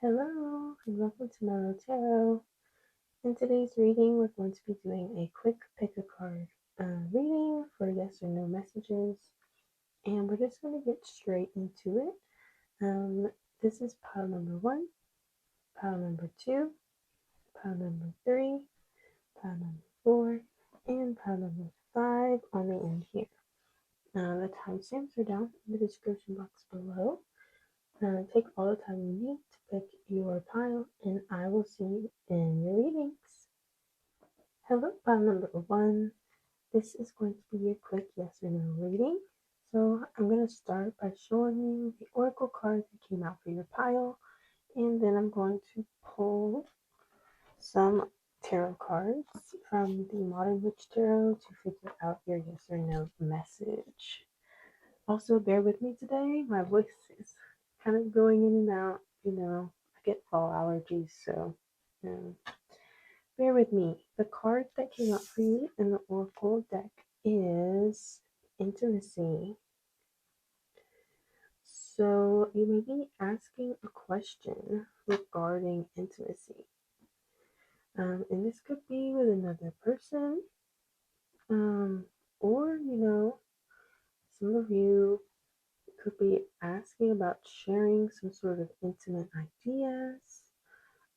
Hello, and welcome to Mellow Tarot. In today's reading, we're going to be doing a quick pick a card reading for yes or no messages, and we're just going to get straight into it. This is pile number one, pile number two, pile number three, pile number four, and pile number five on the end here. The timestamps are down in the description box below. Take all the time you need to pick your pile, and I will see you in your readings. Hello, pile number one. This is going to be a quick yes or no reading. So I'm going to start by showing you the oracle cards that came out for your pile, and then I'm going to pull some tarot cards from the Modern Witch Tarot to figure out your yes or no message. Also, bear with me today. My voice is kind of going in and out. I get fall allergies, so bear with me. The card that came up for you in the Oracle deck is Intimacy. So you may be asking a question regarding intimacy. And this could be with another person, or, some of you could be asking about sharing some sort of intimate ideas.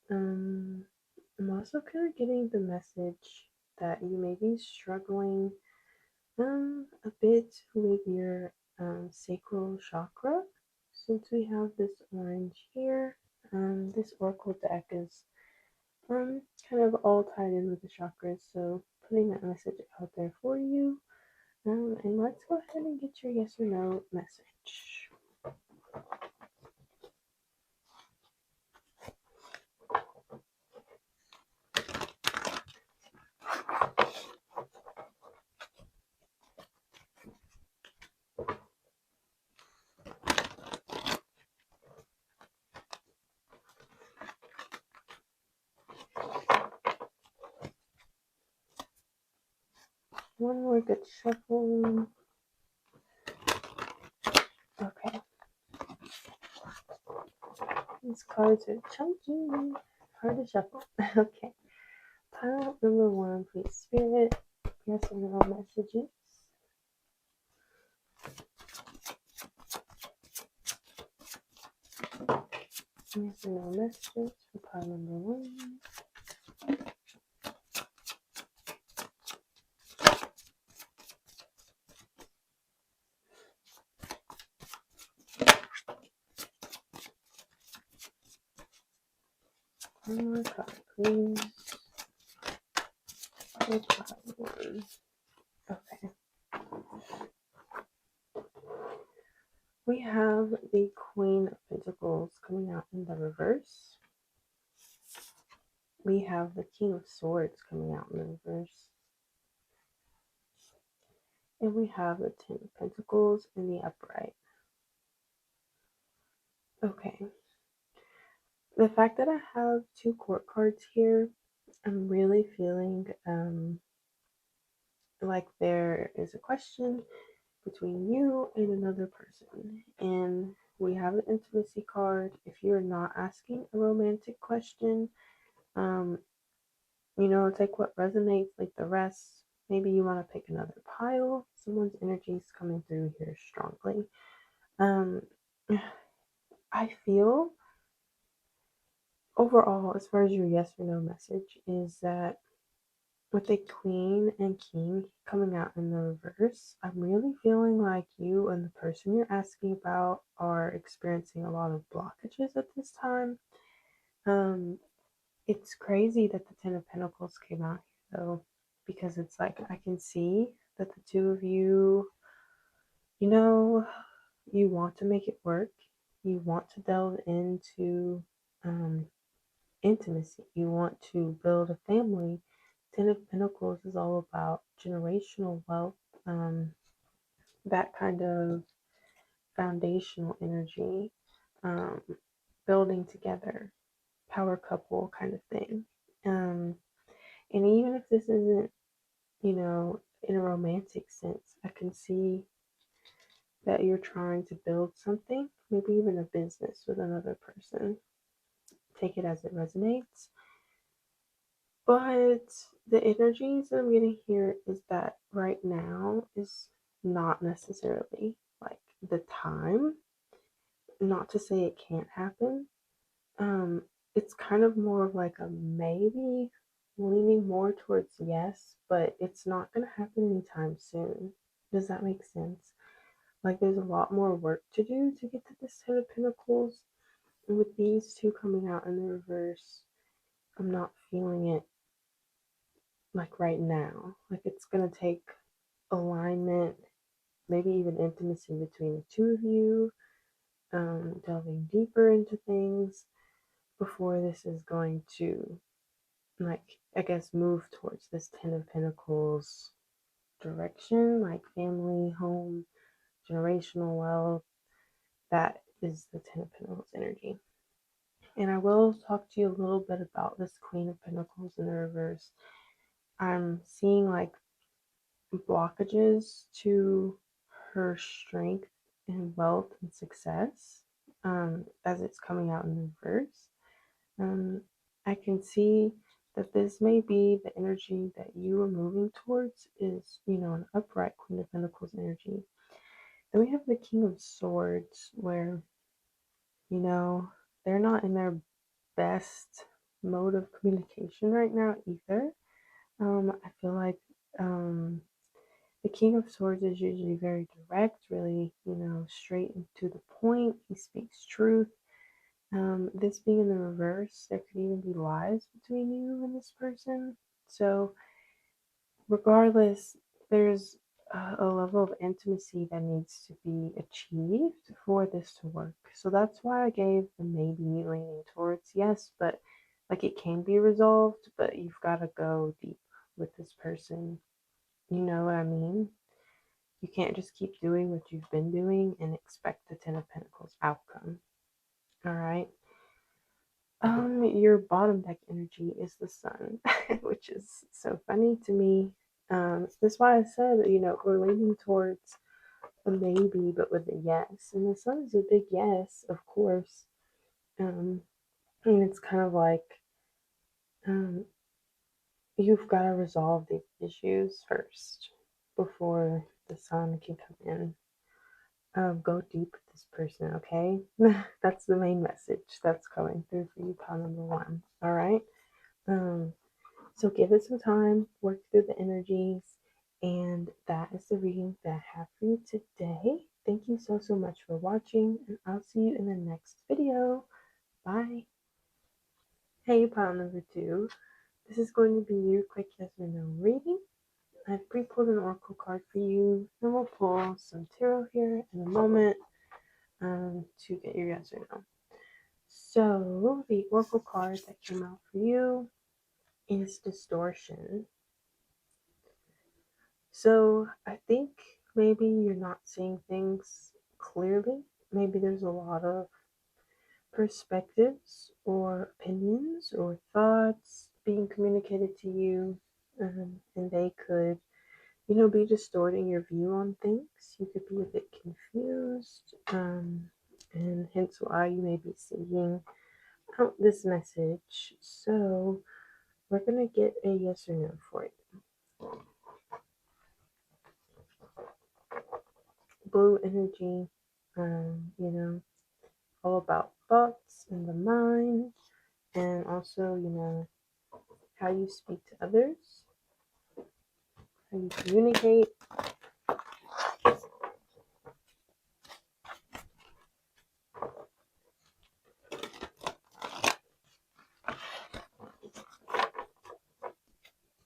I'm also kind of getting the message that you may be struggling a bit with your sacral chakra. Since we have this orange here, this oracle deck is kind of all tied in with the chakras. So putting that message out there for you. And let's go ahead and get your yes or no message. One more good shuffle. Okay. These cards are chunky. Hard to shuffle. Okay. Pile number one, please, Spirit. Yes or no messages. Yes or no messages for pile number one. One more card, please. For pile one. Okay. We have the Queen of Pentacles coming out in the reverse. We have the King of Swords coming out in the reverse. And we have the Ten of Pentacles in the upright. Okay. The fact that I have two court cards here, I'm really feeling like there is a question between you and another person. And we have an intimacy card. If you're not asking a romantic question, take what resonates, like the rest. Maybe you want to pick another pile. Someone's energy is coming through here strongly. I feel overall, as far as your yes or no message, is that with the Queen and King coming out in the reverse, I'm really feeling like you and the person you're asking about are experiencing a lot of blockages at this time. It's crazy that the Ten of Pentacles came out here, though, because it's like I can see that the two of you, you want to make it work. You want to delve into intimacy. You want to build a family. Ten of Pentacles is all about generational wealth, that kind of foundational energy, um, building together, power couple kind of thing. And even if this isn't, in a romantic sense, I can see that you're trying to build something, maybe even a business with another person. take it as it resonates. But the energies that I'm getting here is that right now is not necessarily like the time. Not to say it can't happen. Um, it's kind of more of like a maybe, leaning more towards yes, but it's not going to happen anytime soon. Does that make sense? Like there's a lot more work to do to get to this Ten of Pentacles. And with these two coming out in the reverse, I'm not feeling it like right now. Like it's going to take alignment, maybe even intimacy between the two of you, delving deeper into things before this is going to, like, I guess, move towards this Ten of Pentacles direction, like family, home, generational wealth. That is the Ten of Pentacles energy. And I will talk to you a little bit about this Queen of Pentacles in the reverse. I'm seeing like blockages to her strength and wealth and success as it's coming out in the reverse. I can see that this may be the energy that you are moving towards is, an upright Queen of Pentacles energy. Then we have the King of Swords, where, they're not in their best mode of communication right now either. I feel like the King of Swords is usually very direct, really, straight and to the point. He speaks truth. This being in the reverse, there could even be lies between you and this person. So, regardless, there's a level of intimacy that needs to be achieved for this to work. So that's why I gave the maybe leaning towards yes, but like it can be resolved, but you've got to go deep with this person. You know what I mean? You can't just keep doing what you've been doing and expect the Ten of Pentacles outcome. All right. Your bottom deck energy is the sun, which is so funny to me. That's why I said, we're leaning towards a maybe, but with a yes. And the sun is a big yes, of course. And it's kind of like um, you've got to resolve these issues first before the sun can come in. Go deep with this person, okay? That's the main message that's coming through for you, pile number one. All right. So give it some time, work through the energies, and that is the reading that I have for you today. Thank you so much for watching, and I'll see you in the next video. Bye. Hey, pile number two. This is going to be your quick yes or no reading. I've pre-pulled an oracle card for you, and we'll pull some tarot here in a moment to get your yes or no. So the oracle card that came out for you is Distortion. So I think maybe you're not seeing things clearly. Maybe there's a lot of perspectives or opinions or thoughts being communicated to you, and they could, be distorting your view on things. You could be a bit confused, and hence why you may be seeing out this message. So we're gonna get a yes or no for it. Blue energy, all about thoughts and the mind, and also, how you speak to others, how you communicate.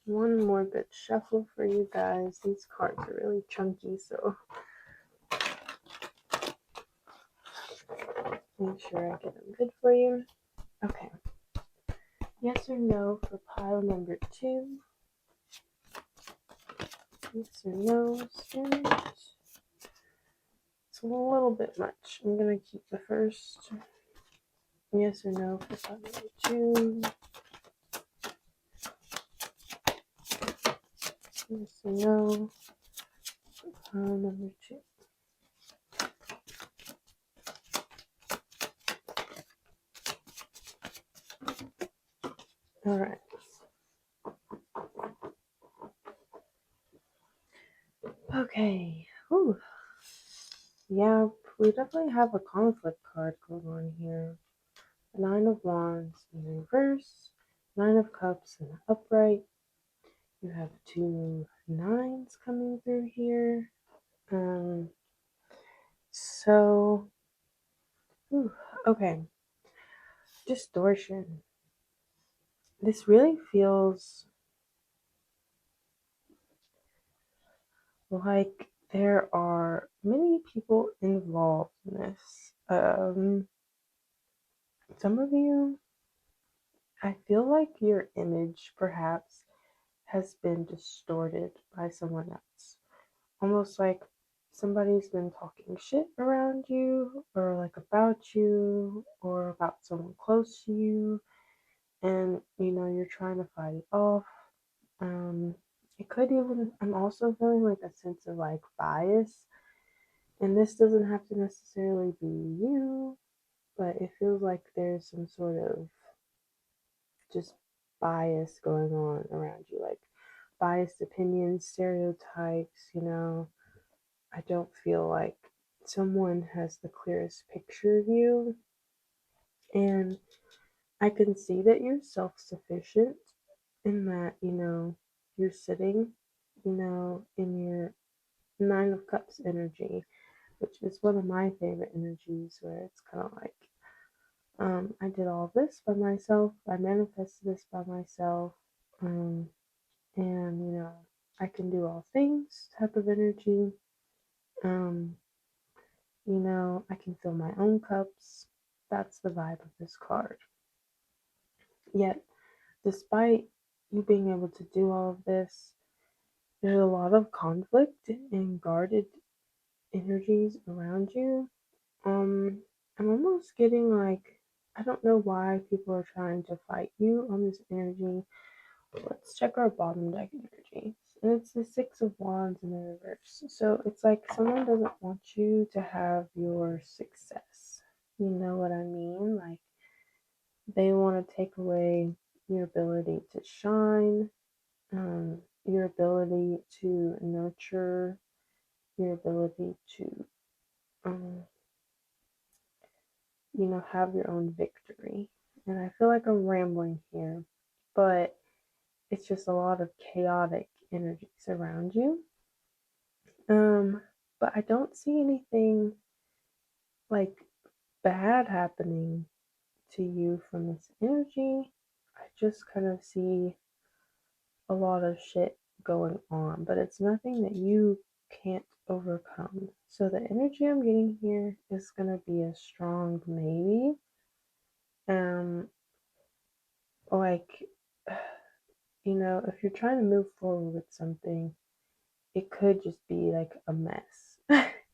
One more good shuffle for you guys. These cards are really chunky, so make sure I get them good for you. Okay. Yes or no for pile number two. Yes or no, Spirit. It's a little bit much. I'm going to keep the first yes or no for pile number two. Yes or no for pile number two. All right. Okay. Whew. Yeah, we definitely have a conflict card going on here. Nine of Wands in reverse, Nine of Cups in the upright. You have two nines coming through here. Um, so, whew, okay. Distortion. This really feels like there are many people involved in this. Some of you, I feel like your image perhaps has been distorted by someone else. Almost like somebody's been talking shit around you, or like about you, or about someone close to you, and you're trying to fight it off. Um, it could even, I'm also feeling like a sense of like bias, and this doesn't have to necessarily be you, but it feels like there's some sort of just bias going on around you, like biased opinions, stereotypes. I don't feel like someone has the clearest picture of you, and I can see that you're self sufficient in that, you're sitting, in your Nine of Cups energy, which is one of my favorite energies, where it's kind of like, I did all this by myself, I manifested this by myself, um, and, I can do all things type of energy. Um, I can fill my own cups. That's the vibe of this card. Yet, despite you being able to do all of this, there's a lot of conflict and guarded energies around you. I'm almost getting like, I don't know why people are trying to fight you on this energy. Let's check our bottom deck energy. And it's the Six of Wands in the reverse. So it's like someone doesn't want you to have your success. You know what I mean? Like they want to take away your ability to shine, your ability to nurture, your ability to, um, have your own victory. And I feel like I'm rambling here, but it's just a lot of chaotic energies around you. Um, but I don't see anything like bad happening to you from this energy. I just kind of see a lot of shit going on, but it's nothing that you can't overcome. So the energy I'm getting here is gonna be a strong maybe. Um, like if you're trying to move forward with something, it could just be like a mess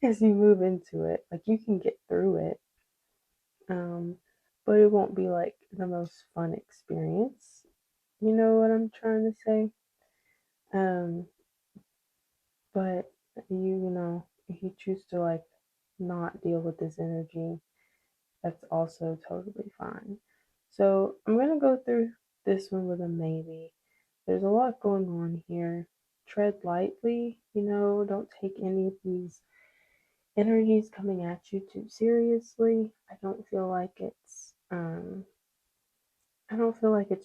as you move into it. Like you can get through it, but it won't be like the most fun experience. You know what I'm trying to say? Um, but if you choose to like not deal with this energy, that's also totally fine. So I'm gonna go through this one with a maybe. There's a lot going on here. Tread lightly, don't take any of these energies coming at you too seriously. I don't feel like it's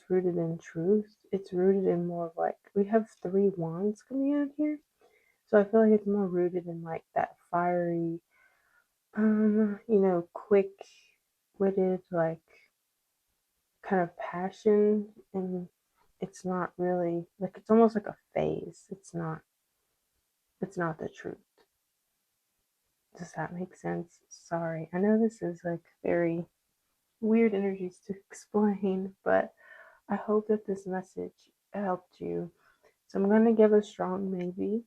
rooted in truth. It's rooted in more of like we have three wands coming out here. So I feel like it's more rooted in like that fiery, quick witted, like kind of passion, and it's not really like it's almost like a phase. It's not the truth. Does that make sense? Sorry. I know this is like very weird energies to explain, but I hope that this message helped you. So I'm gonna give a strong maybe.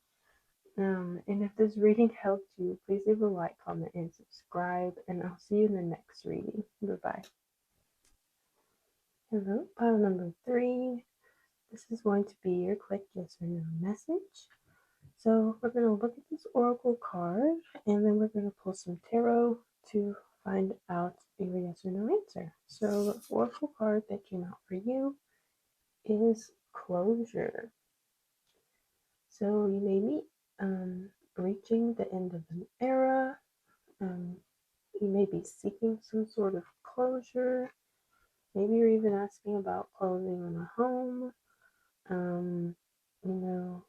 And if this reading helped you, please leave a like, comment, and subscribe. And I'll see you in the next reading. Bye bye. Hello, pile number 3. This is going to be your quick yes or no message. So we're going to look at this oracle card, and then we're going to pull some tarot to find out your yes or no answer. So the oracle card that came out for you is closure. So you may be reaching the end of an era. Um, you may be seeking some sort of closure. Maybe you're even asking about closing on a home. Um, you know,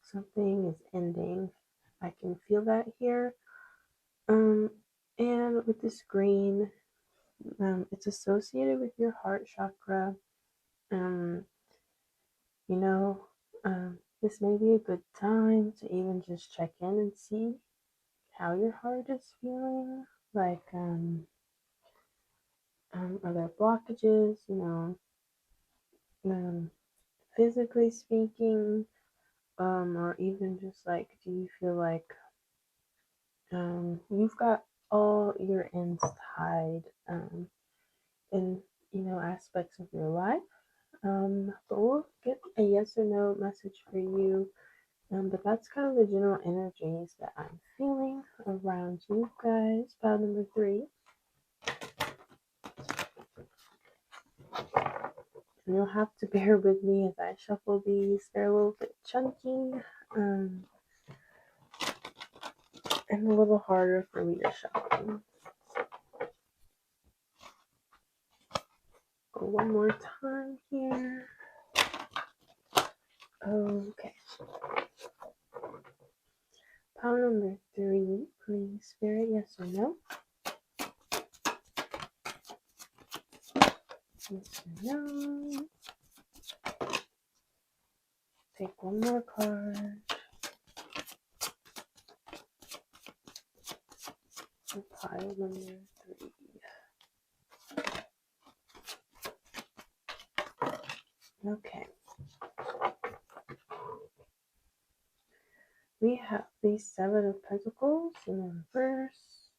something is ending. I can feel that here. Um, and with this green, it's associated with your heart chakra. Um, you know, this may be a good time to even just check in and see how your heart is feeling. Like, are there blockages? Um, physically speaking, or even just like, do you feel like you've got all your ends tied in aspects of your life? But we'll get a yes or no message for you. But that's kind of the general energies that I'm feeling around you guys. Pile number 3. And you'll have to bear with me as I shuffle these. They're a little bit chunky and a little harder for me to shuffle. Go one more time here. Okay. Pile number 3, please, Spirit, yes or no? Yes or no? Take one more card. Pile number 3. Okay. We have the 7 of Pentacles in the reverse,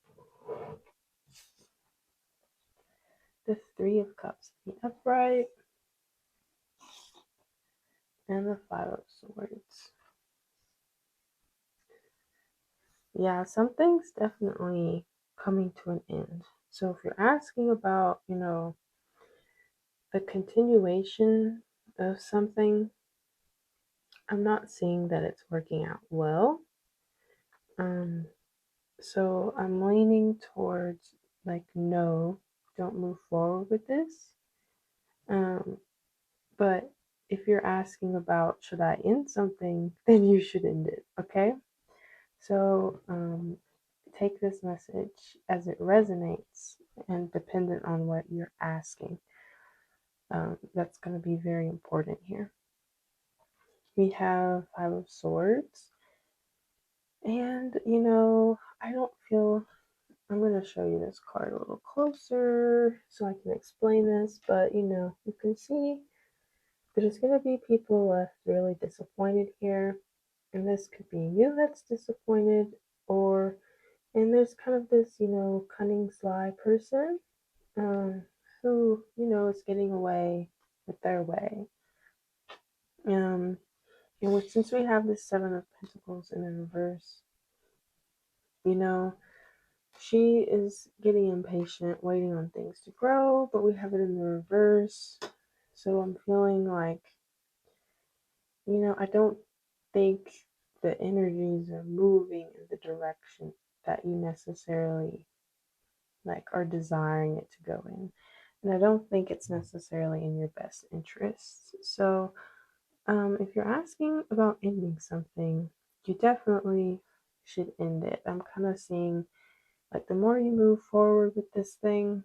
the 3 of Cups in the upright, and the 5 of Swords. Yeah, something's definitely coming to an end. So if you're asking about, the continuation of something, I'm not seeing that it's working out well. So I'm leaning towards like, no, don't move forward with this. But if you're asking about should I end something, then you should end it, okay? So take this message as it resonates and dependent on what you're asking. That's going to be very important here. We have 5 of Swords. And, I don't feel, I'm going to show you this card a little closer so I can explain this, but, you can see there's going to be people left really disappointed here. And this could be you that's disappointed, and there's kind of this, cunning, sly person who, is getting away with their way. And since we have this 7 of Pentacles in the reverse, she is getting impatient, waiting on things to grow, but we have it in the reverse. So I'm feeling like, I don't think the energies are moving in the direction that you necessarily like are desiring it to go in. And I don't think it's necessarily in your best interests. So if you're asking about ending something, you definitely should end it. I'm kind of seeing like the more you move forward with this thing,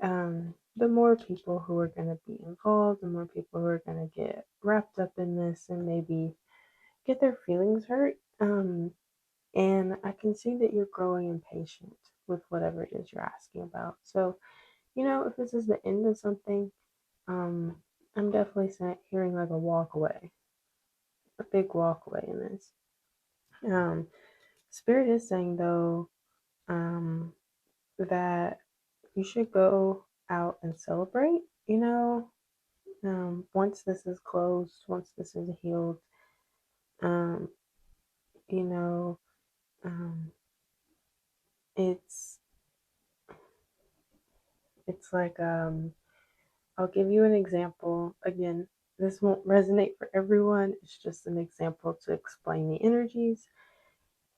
the more people who are going to be involved, the more people who are going to get wrapped up in this and maybe get their feelings hurt. And I can see that you're growing impatient with whatever it is you're asking about. So, if this is the end of something, I'm definitely hearing like a walk away, a big walk away in this. Spirit is saying though, that you should go out and celebrate, once this is closed, once this is healed, um, you know, um, it's it's like I'll give you an example again. this won't resonate for everyone. It's just an example to explain the energies.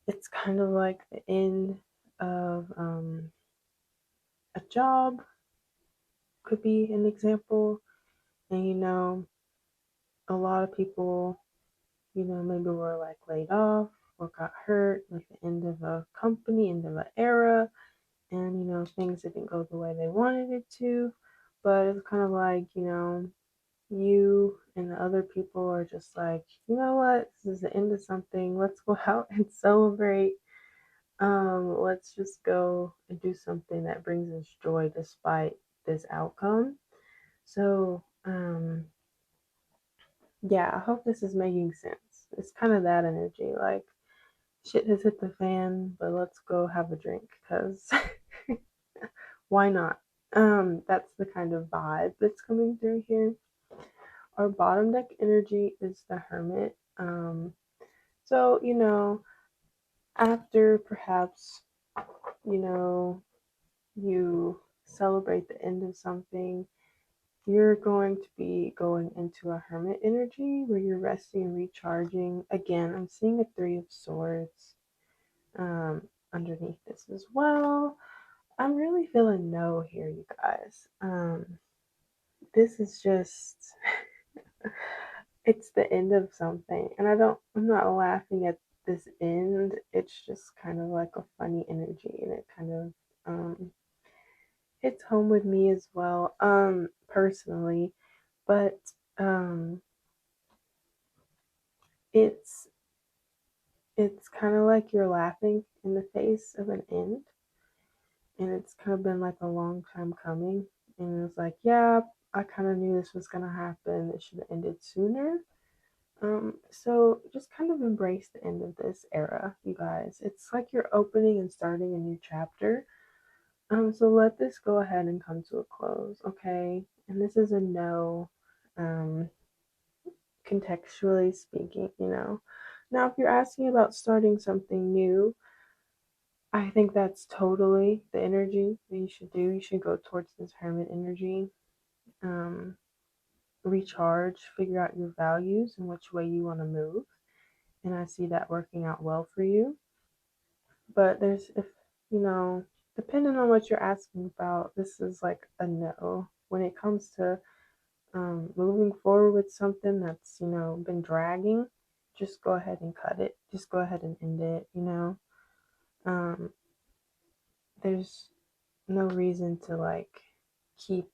It's kind of like the end of a job, could be an example. And a lot of people, maybe were like laid off or got hurt, like the end of a company, end of an era, and things didn't go the way they wanted it to. But it's kind of like, you and the other people are just like, you know what, this is the end of something. Let's go out and celebrate. Let's just go and do something that brings us joy despite this outcome. So, yeah, I hope this is making sense. It's kind of that energy, like shit has hit the fan, but let's go have a drink because why not? That's the kind of vibe that's coming through here. Our bottom deck energy is the Hermit. So, after perhaps, you know, you celebrate the end of something, you're going to be going into a Hermit energy where you're resting and recharging. Again, I'm seeing a Three of Swords um, underneath this as well. I'm really feeling no here, you guys. This is just it's the end of something, and I'm not laughing at this end. It's just kind of like a funny energy, and it kind of hits home with me as well, personally. But um, it's it's kind of like you're laughing in the face of an end, and it's kind of been like a long time coming. And it was like, yeah, I kind of knew this was gonna happen. It should have ended sooner. So just kind of embrace the end of this era, you guys. It's like you're opening and starting a new chapter. So let this go ahead and come to a close, okay? And this is a no, um, contextually speaking. Now, if you're asking about starting something new, I think that's totally the energy that you should do. You should go towards this hermit energy. Um, Recharge, figure out your values and which way you want to move. And I see that working out well for you. But if you know, depending on what you're asking about, this is like a no. When it comes to moving forward with something that's been dragging, just go ahead and cut it. Just go ahead and end it. Um, there's no reason to like keep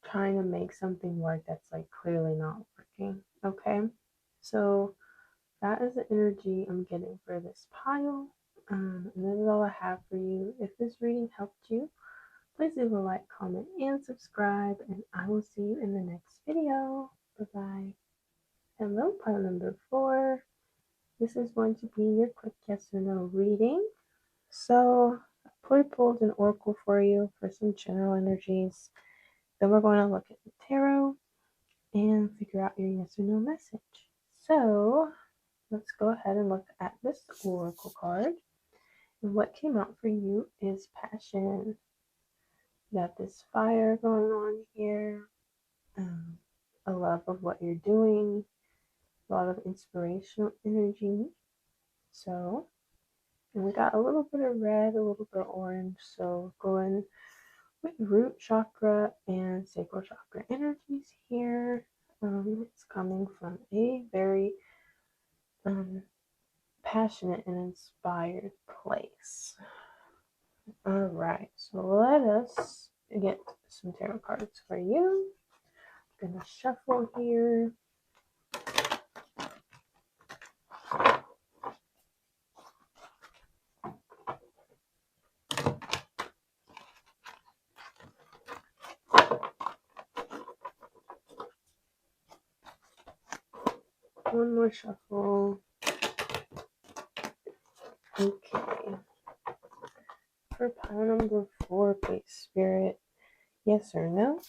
trying to make something work that's like clearly not working. Okay, so that is the energy I'm getting for this pile. And that is all I have for you. If this reading helped you, please leave a like, comment, and subscribe. And I will see you in the next video. Bye bye. Hello, pile number 4. This is going to be your quick yes or no reading. So, I pulled an oracle for you for some general energies. Then we're going to look at the tarot and figure out your yes or no message. So, let's go ahead and look at this oracle card. And what came out for you is passion. You got this fire going on here, um, a love of what you're doing, a lot of inspirational energy. So, and we got a little bit of red, a little bit of orange. So, going with root chakra and sacral chakra energies here. It's coming from a very passionate and inspired place. All right, so let us get some tarot cards for you. I'm gonna shuffle here. One more shuffle. Okay. For pile number 4, please, Spirit. Yes or no?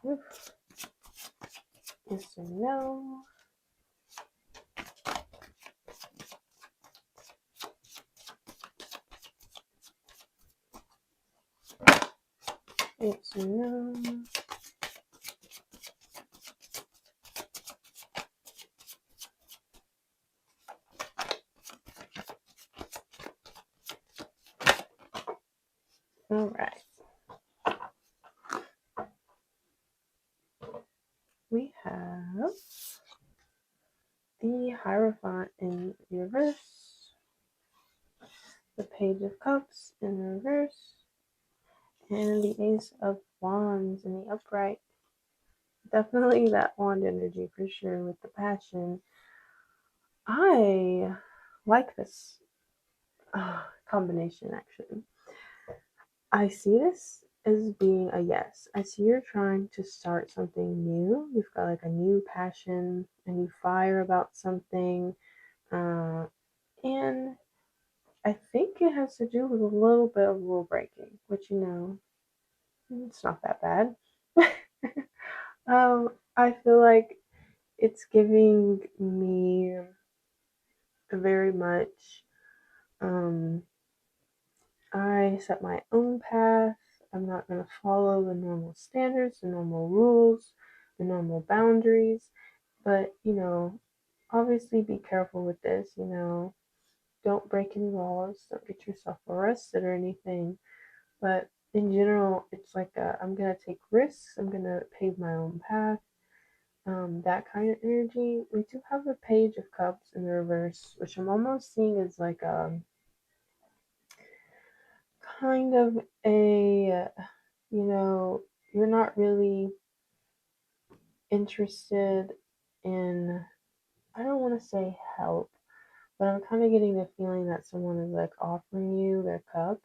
Oof. Yes or no? Yes or no. All right. We have the Hierophant in reverse, the Page of Cups in reverse, and the Ace of Wands in the upright. Definitely that wand energy for sure with the passion. I like this combination actually. I see this as being a yes. I see you're trying to start something new. You've got like a new passion, a new fire about something. And I think it has to do with a little bit of rule breaking, which, it's not that bad. I feel like it's giving me very much, um, I set my own path. I'm not going to follow the normal standards, the normal rules, the normal boundaries. But, obviously be careful with this, don't break any laws, don't get yourself arrested or anything. But in general, it's like I'm going to take risks, I'm going to pave my own path. That kind of energy. We do have the Page of Cups in the reverse, which I'm almost seeing as like kind of a, you're not really interested in, I don't want to say help, but I'm kind of getting the feeling that someone is like offering you their cup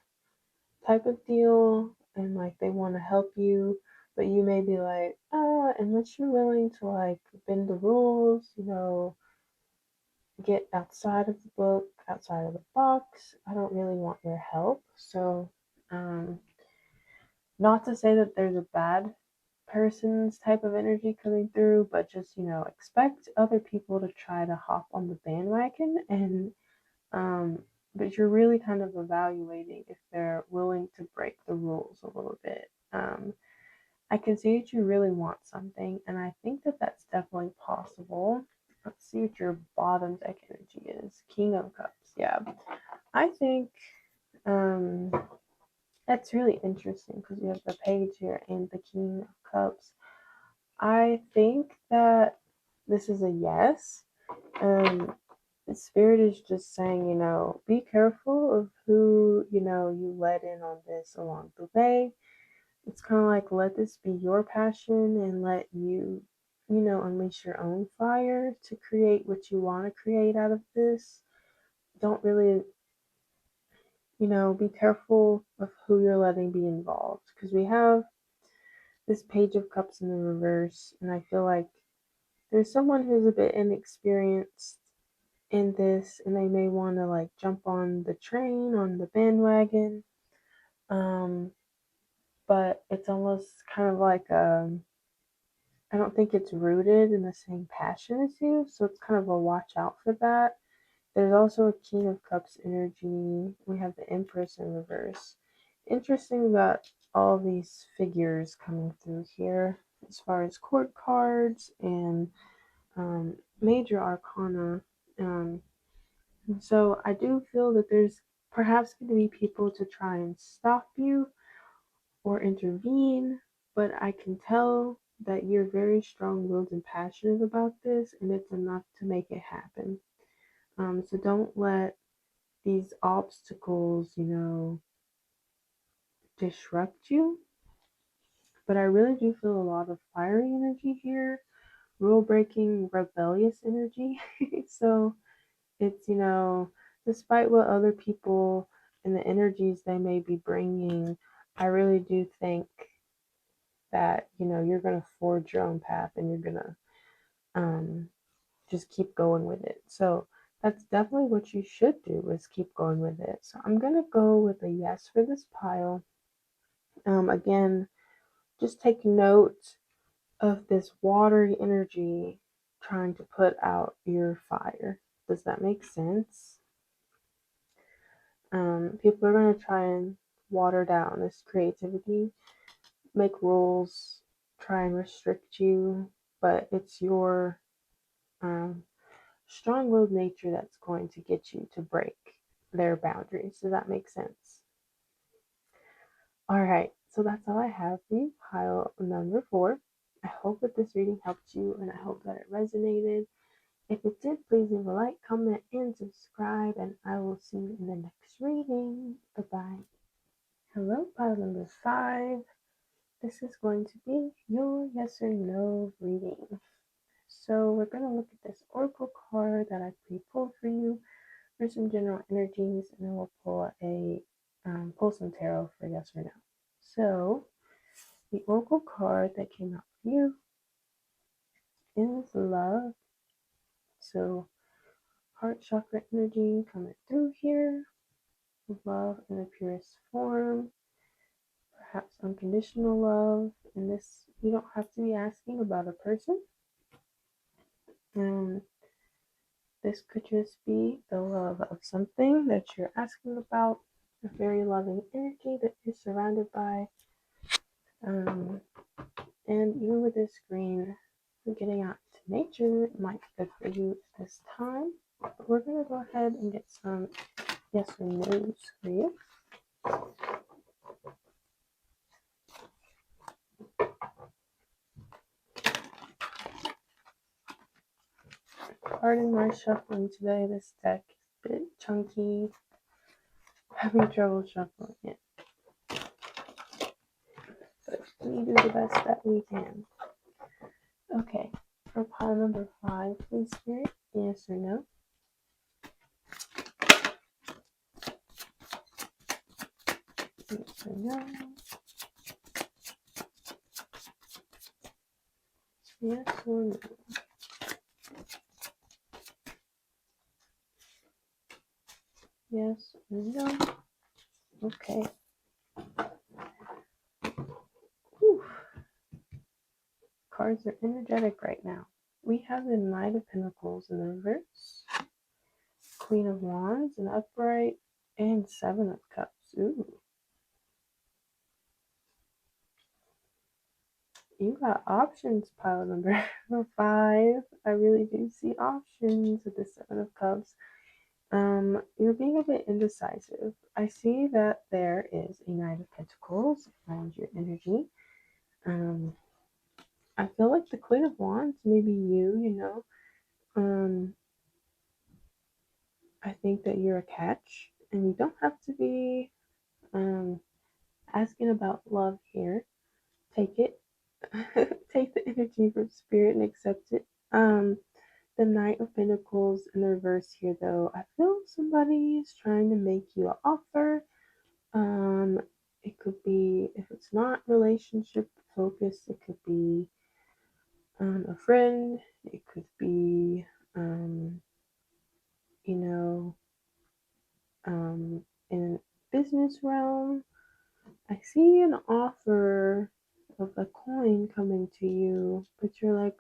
type of deal, and like they want to help you, but you may be like, unless you're willing to like bend the rules, get outside of the book, outside of the box, I don't really want your help. So, um, not to say that there's a bad person's type of energy coming through, but just, expect other people to try to hop on the bandwagon and, um, but you're really kind of evaluating if they're willing to break the rules a little bit. I can see that you really want something, and I think that that's definitely possible. Let's see what your bottom deck energy is. King of Cups. Yeah. I think um, that's really interesting because you have the page here and the King of Cups. I think that this is a yes. The spirit is just saying, be careful of who, you let in on this along the way. It's kind of like let this be your passion and let you, unleash your own fire to create what you want to create out of this. Don't really, be careful of who you're letting be involved because we have this Page of Cups in the reverse, and I feel like there's someone who's a bit inexperienced in this and they may want to like jump on the train, on the bandwagon. Um, but it's almost kind of like I don't think it's rooted in the same passion as you, so it's kind of a watch out for that. There's also a King of Cups energy. We have the Empress in reverse. Interesting about all these figures coming through here as far as court cards and major arcana. Um, so I do feel that there's perhaps going to be people to try and stop you or intervene, but I can tell that you're very strong willed and passionate about this, and it's enough to make it happen. So don't let these obstacles, disrupt you. But I really do feel a lot of fiery energy here, rule breaking, rebellious energy. So it's, despite what other people and the energies they may be bringing, I really do think that, you're going to forge your own path and you're going to just keep going with it. So that's definitely what you should do is keep going with it. So I'm going to go with a yes for this pile. Again, just take note of this watery energy trying to put out your fire. Does that make sense? People are going to try and water down this creativity, make rules, try and restrict you, but it's your um, strong-willed nature that's going to get you to break their boundaries. Does that make sense? All right, so that's all I have for you, pile number 4. I hope that this reading helped you and I hope that it resonated. If it did, please leave a like, comment, and subscribe, and I will see you in the next reading. Bye-bye. Hello, pile number 5. This is going to be your yes or no reading. So we're going to look at this oracle card that I pre-pulled for you for some general energies, and then we'll pull some tarot for yes or no. So the oracle card that came out for you is love. So heart chakra energy coming through here. Love in the purest form. Perhaps unconditional love. And this, you don't have to be asking about a person. This could just be the love of something that you're asking about. A very loving energy that you're surrounded by. And even with this green, getting out to nature might be good for you at this time. But we're going to go ahead and get some yes or no's for you. Pardon my shuffling today. This deck is a bit chunky. Having trouble shuffling it. But we do the best that we can. Okay, for pile number 5, please, Spirit, yes or no? Yes or no? Yes or no? Yes or no? Okay. Whew. Cards are energetic right now. We have the Knight of Pentacles in the reverse, Queen of Wands in the upright, and Seven of Cups. Ooh. You got options, pile number 5. I really do see options with the Seven of Cups. You're being a bit indecisive. I see that there is a Knight of Pentacles around your energy. I feel like the Queen of Wands, maybe you know. I think that you're a catch, and you don't have to be asking about love here. Take it. Take the energy from spirit and accept it. The Knight of Pentacles in the reverse here, though, I feel somebody is trying to make you an offer. It could be, if it's not relationship focused, it could be a friend. It could be, you know, in business realm. I see an offer of a coin coming to you, but you're like,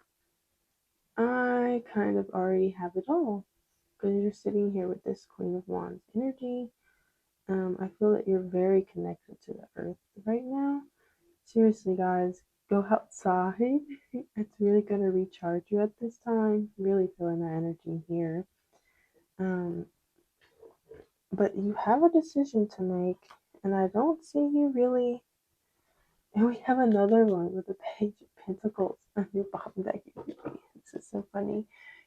I kind of already have it all. Because you're sitting here with this Queen of Wands energy. I feel that you're very connected to the earth right now. Seriously, guys, go outside. It's really going to recharge you at this time. Really feeling that energy here. But you have a decision to make, and I don't see you really. And we have another one with the Page of Pentacles on your bottom deck. This is so funny.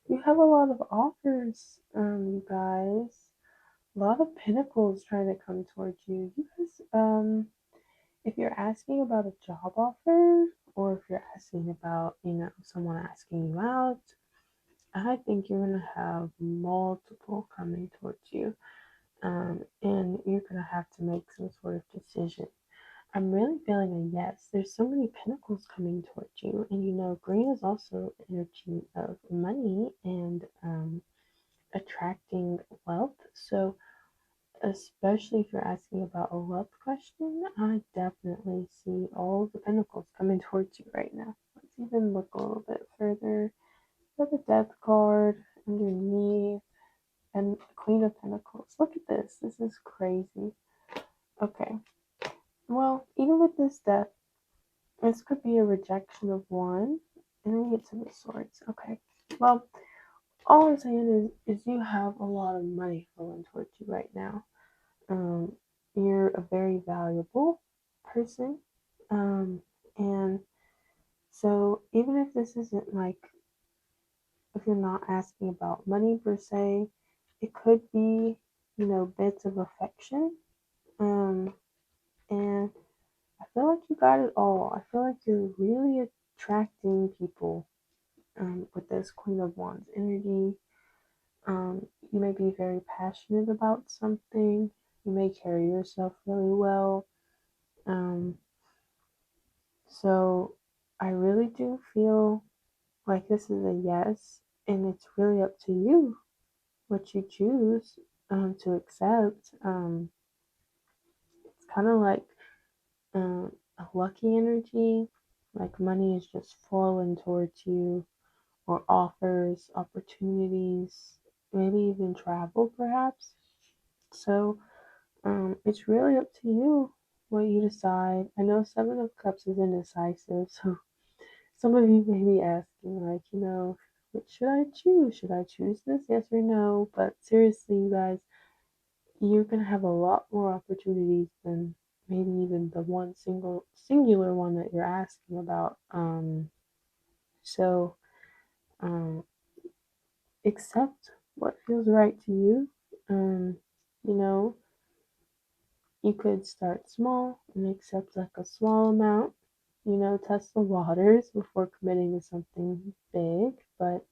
You have a lot of offers, you guys. A lot of pentacles trying to come towards you. You guys, if you're asking about a job offer, or if you're asking about, someone asking you out, I think you're gonna have multiple coming towards you, and you're gonna have to make some sort of decision. I'm really feeling a yes. There's so many pentacles coming towards you, and green is also energy of money and attracting wealth. So especially if you're asking about a wealth question, I definitely see all the pentacles coming towards you right now. Let's even look a little bit further for the Death card underneath and Queen of Pentacles. Look at this. This is crazy. Okay. Well, even with this Death, This could be a rejection of one. And then get to the swords. Okay. Well, all I'm saying is you have a lot of money flowing towards you right now. Um, you're a very valuable person. Um, and so even if this isn't like, if you're not asking about money per se, it could be, bits of affection. Um, and I feel like you got it all. I feel like you're really attracting people with this Queen of Wands energy. You may be very passionate about something. You may carry yourself really well. Um, so I really do feel like this is a yes, and it's really up to you what you choose to accept. It's kind of like a lucky energy, like money is just flowing towards you, or offers, opportunities, maybe even travel, perhaps. So it's really up to you what you decide. I know Seven of Cups is indecisive, so some of you may be asking, like, what should I choose? Should I choose this? Yes or no? But seriously, you guys, you're gonna have a lot more opportunities than maybe even the one singular one that you're asking about. So um, accept what feels right to you. Um, you know, you could start small and accept like a small amount. Test the waters before committing to something big. But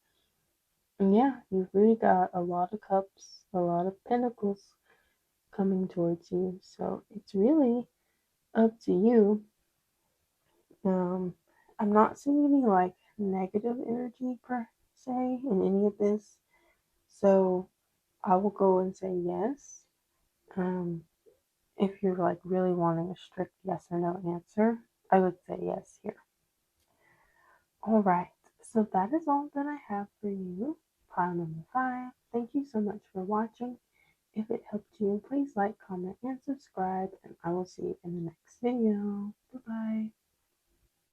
yeah, you've really got a lot of cups, a lot of pentacles coming towards you. So it's really up to you. Um, I'm not seeing any like negative energy per se in any of this. So I will go and say yes. Um, if you're like really wanting a strict yes or no answer, I would say yes here. All right. So that is all that I have for you. Pile number 5. Thank you so much for watching. If it helped you, please like, comment, and subscribe, and I will see you in the next video. Bye bye.